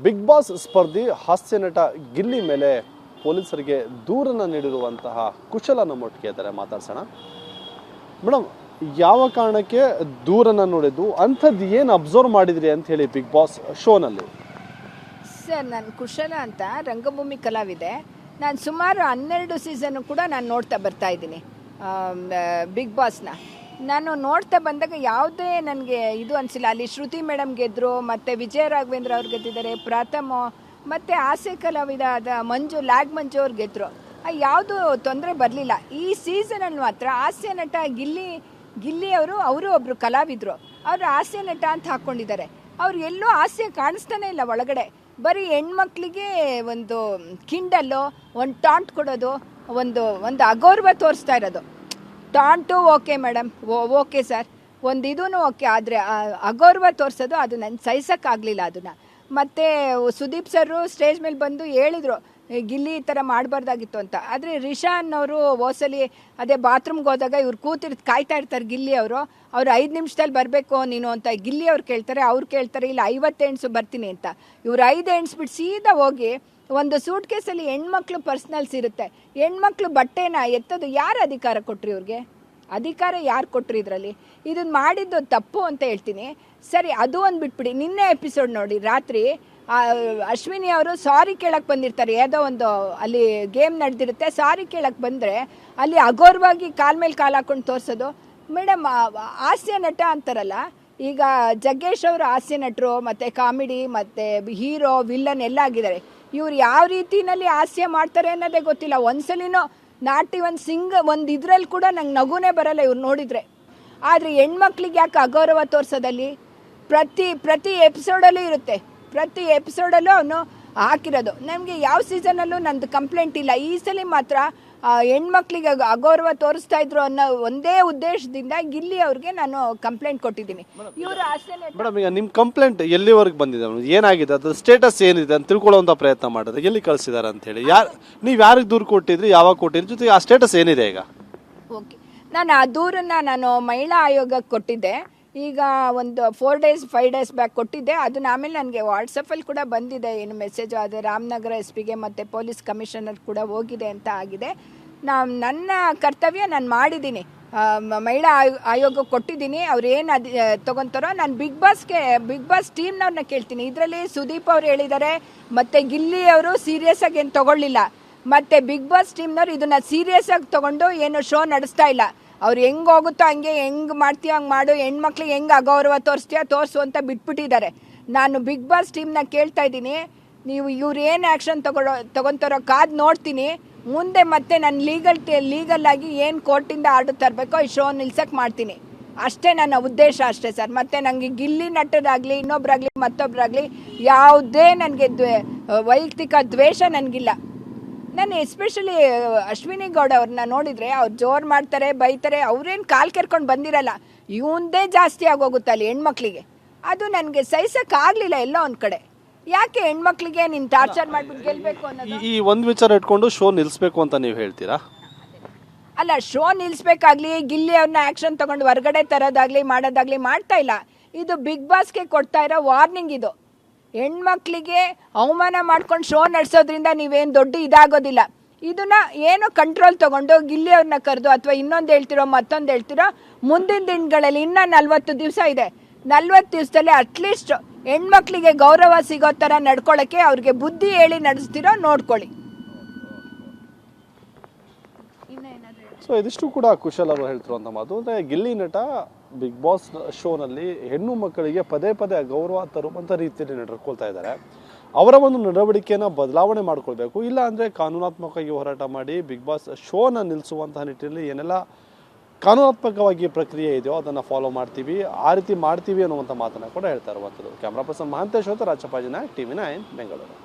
Big boss ಸ್ಪರ್ಧಿ ಹಾಸ್ಯ ನಟ ಗಿಲ್ಲಿ ಮೇಲೆ ಪೊಲೀಸರಿಗೆ ದೂರನ್ನು ನೀಡಿರುವಂತಹ ಕುಶಲ ನಮ್ಮೊಟ್ಟಿಗೆ ಇದ್ದಾರೆ, ಮಾತಾಡ್ಸೋಣ. ಮೇಡಮ್, ಯಾವ ಕಾರಣಕ್ಕೆ ದೂರನ್ನು ನೋಡಿದ್ದು, ಅಂಥದ್ದು ಏನು ಅಬ್ಸರ್ವ್ ಮಾಡಿದ್ರಿ ಅಂತ ಹೇಳಿ ಬಿಗ್ ಬಾಸ್ ಶೋನಲ್ಲಿ? ಸರ್, ನಾನು ಕುಶಲ ಅಂತ ರಂಗಭೂಮಿ ಕಲಾವಿದೆ. ನಾನು ಸುಮಾರು 12 ಸೀಸನ್ನು ಕೂಡ ನಾನು ನೋಡ್ತಾ ಬರ್ತಾ ಇದ್ದೀನಿ ಬಿಗ್ ಬಾಸ್ನ. ನಾನು ನೋಡ್ತಾ ಬಂದಾಗ ಯಾವುದೇ ನನಗೆ ಇದು ಅನಿಸಿಲ್ಲ. ಅಲ್ಲಿ ಶ್ರುತಿ ಮೇಡಮ್ ಗೆದ್ದರು, ಮತ್ತು ವಿಜಯ ರಾಘವೇಂದ್ರ ಅವ್ರು ಗೆದ್ದಿದ್ದಾರೆ, ಪ್ರಥಮ ಮತ್ತು ಹಾಸ್ಯ ಕಲಾವಿದ ಆದ ಮಂಜು ಅವ್ರು ಗೆದ್ದರು. ಯಾವುದೂ ತೊಂದರೆ ಬರಲಿಲ್ಲ. ಈ ಸೀಸನಲ್ಲಿ ಮಾತ್ರ ಹಾಸ್ಯ ನಟ ಗಿಲ್ಲಿ ಅವರು ಒಬ್ಬರು ಕಲಾವಿದರು. ಅವರು ಹಾಸ್ಯ ನಟ ಅಂತ ಹಾಕ್ಕೊಂಡಿದ್ದಾರೆ. ಅವ್ರು ಎಲ್ಲೂ ಹಾಸ್ಯ ಕಾಣಿಸ್ತಾನೆ ಇಲ್ಲ ಒಳಗಡೆ. ಬರೀ ಹೆಣ್ಮಕ್ಳಿಗೆ ಒಂದು ಕಿಂಡಲ್ಲು, ಒಂದು ಟಾಂಟ್ ಕೊಡೋದು, ಒಂದು ಅಗೌರವ ತೋರಿಸ್ತಾ ಇರೋದು. Taunt okay madam, okay sir, ಒಂದು ಇದೂ ಓಕೆ, ಆದರೆ ಅಗೌರವ ತೋರಿಸೋದು ಅದು ನನ್ನ ಸಹಿಸೋಕ್ಕಾಗಲಿಲ್ಲ ಅದನ್ನು. ಮತ್ತು ಸುದೀಪ್ ಸರು ಸ್ಟೇಜ್ ಮೇಲೆ ಬಂದು ಹೇಳಿದರು ಗಿಲ್ಲಿ ಈ ಥರ ಮಾಡಬಾರ್ದಾಗಿತ್ತು ಅಂತ. ಆದರೆ ರಿಷಾನ್ ಅವರು ಹೋಸಲಿ ಅದೇ ಬಾತ್ರೂಮ್ಗೆ ಹೋದಾಗ ಇವ್ರು ಕಾಯ್ತಾ ಇರ್ತಾರೆ ಗಿಲ್ಲಿ ಅವರು 5 ನಿಮಿಷದಲ್ಲಿ ಬರಬೇಕು ನೀನು ಅಂತ ಗಿಲ್ಲಿ ಅವ್ರು ಕೇಳ್ತಾರೆ. ಅವ್ರು ಕೇಳ್ತಾರೆ ಇಲ್ಲ 50 ಎಣ್ಸು ಬರ್ತೀನಿ ಅಂತ. ಇವ್ರು 5 ಎಣ್ಸ್ಬಿಟ್ಟು ಸೀದಾ ಹೋಗಿ ಒಂದು ಸೂಟ್ ಕೇಸಲ್ಲಿ ಹೆಣ್ಮಕ್ಳು ಪರ್ಸ್ನಲ್ಸ್ ಇರುತ್ತೆ, ಹೆಣ್ಮಕ್ಳು ಬಟ್ಟೆನ ಎತ್ತೋದು ಯಾರು ಅಧಿಕಾರ ಕೊಟ್ರಿ ಇವ್ರಿಗೆ? ಅಧಿಕಾರ ಯಾರು ಕೊಟ್ರಿ ಇದರಲ್ಲಿ? ಇದನ್ನು ಮಾಡಿದ್ದು ತಪ್ಪು ಅಂತ ಹೇಳ್ತೀನಿ. ಸರಿ, ಅದು ಒಂದು ಬಿಟ್ಬಿಡಿ. ನಿನ್ನೆ ಎಪಿಸೋಡ್ ನೋಡಿ, ರಾತ್ರಿ ಅಶ್ವಿನಿ ಅವರು ಸಾರಿ ಕೇಳಕ್ಕೆ ಬಂದಿರ್ತಾರೆ. ಯಾವುದೋ ಒಂದು ಅಲ್ಲಿ ಗೇಮ್ ನಡೆದಿರುತ್ತೆ, ಸಾರಿ ಕೇಳಕ್ಕೆ ಬಂದರೆ ಅಲ್ಲಿ ಅಗೌರವಾಗಿ ಮೇಲೆ ಕಾಲು ಹಾಕೊಂಡು ತೋರಿಸೋದು. ಮೇಡಮ್, ಹಾಸ್ಯ ನಟ ಅಂತಾರಲ್ಲ, ಈಗ ಜಗ್ಗೇಶ್ ಅವರು ಹಾಸ್ಯ ನಟರು, ಮತ್ತು ಕಾಮಿಡಿ, ಮತ್ತು ಹೀರೋ, ವಿಲ್ಲನ್ ಎಲ್ಲ ಆಗಿದ್ದಾರೆ. ಇವ್ರು ಯಾವ ರೀತಿಯಲ್ಲಿ ಹಾಸ್ಯ ಮಾಡ್ತಾರೆ ಅನ್ನೋದೇ ಗೊತ್ತಿಲ್ಲ. ಒಂದ್ಸಲಿನೋ ನಾಟಿ ಒಂದು ಇದರಲ್ಲಿ ಕೂಡ ನಂಗೆ ನಗುನೇ ಬರಲ್ಲ ಇವ್ರು ನೋಡಿದರೆ. ಆದರೆ ಹೆಣ್ಮಕ್ಳಿಗೆ ಯಾಕೆ ಅಗೌರವ ತೋರಿಸೋದಲ್ಲಿ ಪ್ರತಿ ಎಪಿಸೋಡಲ್ಲೂ ಇರುತ್ತೆ. ಪ್ರತಿ ಎಪಿಸೋಡಲ್ಲೂ ಅವನು ಹಾಕಿರೋದು. ನಮಗೆ ಯಾವ ಸೀಸನಲ್ಲೂ ನಂದು ಕಂಪ್ಲೇಂಟ್ ಇಲ್ಲ. ಈ ಸಲ ಮಾತ್ರ ಹೆಣ್ಮಕ್ಳಿಗೆ ಅಗೌರವ ತೋರಿಸ್ತಾ ಇದ್ರು ಅನ್ನೋ ಒಂದೇ ಉದ್ದೇಶದಿಂದ ಗಿಲ್ಲಿ ಅವ್ರಿಗೆ ನಾನು ಕಂಪ್ಲೇಂಟ್ ಕೊಟ್ಟಿದ್ದೀನಿ. ಇವರು ಮೇಡಮ್, ಈಗ ನಿಮ್ಮ ಕಂಪ್ಲೇಂಟ್ ಎಲ್ಲಿವರೆಗೆ ಬಂದಿದೆ, ಏನಾಗಿದೆ, ಅದು ಸ್ಟೇಟಸ್ ಏನಿದೆ ಅಂತ ತಿಳ್ಕೊಳ್ಳುವಂಥ ಪ್ರಯತ್ನ ಮಾಡಿದ್ರೆ ಎಲ್ಲಿ ಕಳಿಸಿದ್ದಾರೆ ಅಂತ ಹೇಳಿ, ನೀವು ಯಾರಿಗೆ ದೂರು ಕೊಟ್ಟಿದ್ರಿ, ಯಾವಾಗ ಕೊಟ್ಟಿದ್ರಿ, ಜೊತೆಗೆ ಆ ಸ್ಟೇಟಸ್ ಏನಿದೆ ಈಗ? ಓಕೆ, ನಾನು ಆ ದೂರನ್ನು ನಾನು ಮಹಿಳಾ ಆಯೋಗಕ್ಕೆ ಕೊಟ್ಟಿದ್ದೆ. ಈಗ ಒಂದು 5 ಡೇಸ್ ಬ್ಯಾಕ್ ಕೊಟ್ಟಿದ್ದೆ. ಅದನ್ನ ಆಮೇಲೆ ನನಗೆ ವಾಟ್ಸಪ್ಪಲ್ಲಿ ಕೂಡ ಬಂದಿದೆ ಏನು ಮೆಸೇಜು. ಅದು ರಾಮನಗರ SP ಗೆ ಮತ್ತು ಪೊಲೀಸ್ ಕಮಿಷನರ್ ಕೂಡ ಹೋಗಿದೆ ಅಂತ ಆಗಿದೆ. ನನ್ನ ಕರ್ತವ್ಯ ನಾನು ಮಾಡಿದ್ದೀನಿ, ಮಹಿಳಾ ಆಯೋಗಕ್ಕೆ ಕೊಟ್ಟಿದ್ದೀನಿ. ಅವ್ರು ಏನು ತೊಗೊತಾರೋ ನಾನು ಬಿಗ್ ಬಾಸ್ ಟೀಮ್ನವ್ರನ್ನ ಕೇಳ್ತೀನಿ. ಇದರಲ್ಲಿ ಸುದೀಪ್ ಅವ್ರು ಹೇಳಿದ್ದಾರೆ, ಮತ್ತು ಗಿಲ್ಲಿ ಅವರು ಸೀರಿಯಸ್ ಆಗಿ ಏನು ತೊಗೊಳ್ಳಿಲ್ಲ, ಮತ್ತು ಬಿಗ್ ಬಾಸ್ ಟೀಮ್ನವ್ರು ಇದನ್ನು ಸೀರಿಯಸ್ ಆಗಿ ತೊಗೊಂಡು ಏನು ಶೋ ನಡೆಸ್ತಾ ಇಲ್ಲ. ಅವ್ರು ಹೆಂಗೆ ಹೋಗುತ್ತೋ ಹಂಗೆ, ಹೆಂಗೆ ಮಾಡ್ತೀಯೋ ಹಂಗೆ ಮಾಡು, ಹೆಣ್ಮಕ್ಳಿಗೆ ಹೆಂಗೆ ಅಗೌರವ ತೋರಿಸು ಅಂತ ಬಿಟ್ಬಿಟ್ಟಿದ್ದಾರೆ. ನಾನು ಬಿಗ್ ಬಾಸ್ ಟೀಮ್ನ ಕೇಳ್ತಾ ಇದ್ದೀನಿ, ನೀವು ಇವ್ರು ಏನು ಆ್ಯಕ್ಷನ್ ತೊಗೊತಾರೋ ಕಾದು ನೋಡ್ತೀನಿ. ಮುಂದೆ ಮತ್ತೆ ನಾನು ಲೀಗಲ್ ಆಗಿ ಏನು ಕೋರ್ಟಿಂದ ಆರ್ಡರ್ ತರಬೇಕೋ ಈ ಶೋ ನಿಲ್ಸಕ್ಕೆ ಮಾಡ್ತೀನಿ. ಅಷ್ಟೇ ನನ್ನ ಉದ್ದೇಶ, ಅಷ್ಟೇ ಸರ್. ಮತ್ತು ನನಗೆ ಗಿಲ್ಲಿ ನಟರಾಗಲಿ, ಇನ್ನೊಬ್ಬರಾಗಲಿ, ಮತ್ತೊಬ್ಬರಾಗಲಿ ಯಾವುದೇ ನನಗೆ ವೈಯಕ್ತಿಕ ದ್ವೇಷ ನನಗಿಲ್ಲ. ನಾನು ಎಸ್ಪೆಷಲಿ ಅಶ್ವಿನಿ ಗೌಡ ಅವ್ರನ್ನ ನೋಡಿದರೆ ಅವ್ರು ಜೋರು ಮಾಡ್ತಾರೆ, ಬೈತಾರೆ. ಅವ್ರೇನು ಕಾಲು ಕೆರ್ಕೊಂಡು ಬಂದಿರಲ್ಲ, ಇವಂದೇ ಜಾಸ್ತಿ ಆಗೋಗುತ್ತೆ ಅಲ್ಲಿ ಹೆಣ್ಮಕ್ಳಿಗೆ. ಅದು ನನಗೆ ಸಹಿಸೋಕ್ಕಾಗಲಿಲ್ಲ ಎಲ್ಲೋ ಒಂದು ಕಡೆ. ಯಾಕೆ ಹೆಣ್ಮಕ್ಳಿಗೆ ನೀನು ಟಾರ್ಚರ್ ಮಾಡಿಬಿಟ್ಟು ಗೆಲ್ಲಬೇಕು ಅನ್ನೋದು? ಈ ಒಂದು ವಿಚಾರ ಇಟ್ಕೊಂಡು ಶೋ ನಿಲ್ಲಿಸ್ಬೇಕು ಅಂತ ನೀವು ಹೇಳ್ತೀರಾ? ಅಲ್ಲ, ಶೋ ನಿಲ್ಲಿಸ್ಬೇಕಾಗ್ಲಿ, ಗಿಲ್ಲಿ ಅವ್ರನ್ನ ಆ್ಯಕ್ಷನ್ ತೊಗೊಂಡು ಹೊರಗಡೆ ತರೋದಾಗಲಿ ಮಾಡೋದಾಗಲಿ ಮಾಡ್ತಾ ಇಲ್ಲ. ಇದು ಬಿಗ್ ಬಾಸ್ಗೆ ಕೊಡ್ತಾ ಇರೋ ವಾರ್ನಿಂಗ್. ಇದು ಹೆಣ್ಮಕ್ಳಿಗೆ ಅವಮಾನ ಮಾಡ್ಕೊಂಡು ಶೋ ನಡೆಸೋದ್ರಿಂದ ನೀವೇನು ದೊಡ್ಡ ಇದಾಗೋದಿಲ್ಲ. ಇದನ್ನ ಏನು ಕಂಟ್ರೋಲ್ ತೊಗೊಂಡು ಗಿಲ್ಲಿ ಅವ್ರನ್ನ ಕರೆದು, ಅಥವಾ ಇನ್ನೊಂದು ಹೇಳ್ತಿರೋ ಮತ್ತೊಂದು ಹೇಳ್ತಿರೋ, ಮುಂದಿನ ದಿನಗಳಲ್ಲಿ ಇನ್ನೂ 40 ದಿವಸ ಇದೆ. 40 ದಿವಸದಲ್ಲಿ ಅಟ್ಲೀಸ್ಟ್ ಹೆಣ್ಮಕ್ಳಿಗೆ ಗೌರವ ಸಿಗೋ ಥರ ನಡ್ಕೊಳ್ಳೋಕ್ಕೆ ಅವ್ರಿಗೆ ಬುದ್ಧಿ ಹೇಳಿ ನಡೆಸ್ತಿರೋ ನೋಡ್ಕೊಳ್ಳಿ. ಸೊ ಇದಿಷ್ಟು ಕೂಡ ಕುಶಲ್ ಅವರು ಹೇಳ್ತಿರುವಂಥ ಮಾತು. ಅಂದರೆ ಗಿಲ್ಲಿ ನಟ ಬಿಗ್ ಬಾಸ್ ಶೋನಲ್ಲಿ ಹೆಣ್ಣು ಮಕ್ಕಳಿಗೆ ಪದೇ ಗೌರವ ತರುವಂಥ ರೀತಿಯಲ್ಲಿ ನಡ್ಕೊಳ್ತಾ ಇದ್ದಾರೆ. ಅವರ ಒಂದು ನಡವಳಿಕೆಯನ್ನು ಬದಲಾವಣೆ ಮಾಡ್ಕೊಳ್ಬೇಕು, ಇಲ್ಲ ಅಂದರೆ ಕಾನೂನಾತ್ಮಕವಾಗಿ ಹೋರಾಟ ಮಾಡಿ ಬಿಗ್ ಬಾಸ್ ಶೋನ ನಿಲ್ಲಿಸುವಂತಹ ನಿಟ್ಟಿನಲ್ಲಿ ಏನೆಲ್ಲ ಕಾನೂನಾತ್ಮಕವಾಗಿ ಪ್ರಕ್ರಿಯೆ ಇದೆಯೋ ಅದನ್ನು ಫಾಲೋ ಮಾಡ್ತೀವಿ, ಆ ರೀತಿ ಮಾಡ್ತೀವಿ ಅನ್ನುವಂಥ ಮಾತನ್ನು ಕೂಡ ಹೇಳ್ತಾ ಇರುವಂಥದ್ದು. ಕ್ಯಾಮ್ರಾ ಪರ್ಸನ್ ಮಹಾಂತೇಶ್ ಮತ್ತು ರಾಜಪ್ಪಾಜಿನ TV9 ಬೆಂಗಳೂರು.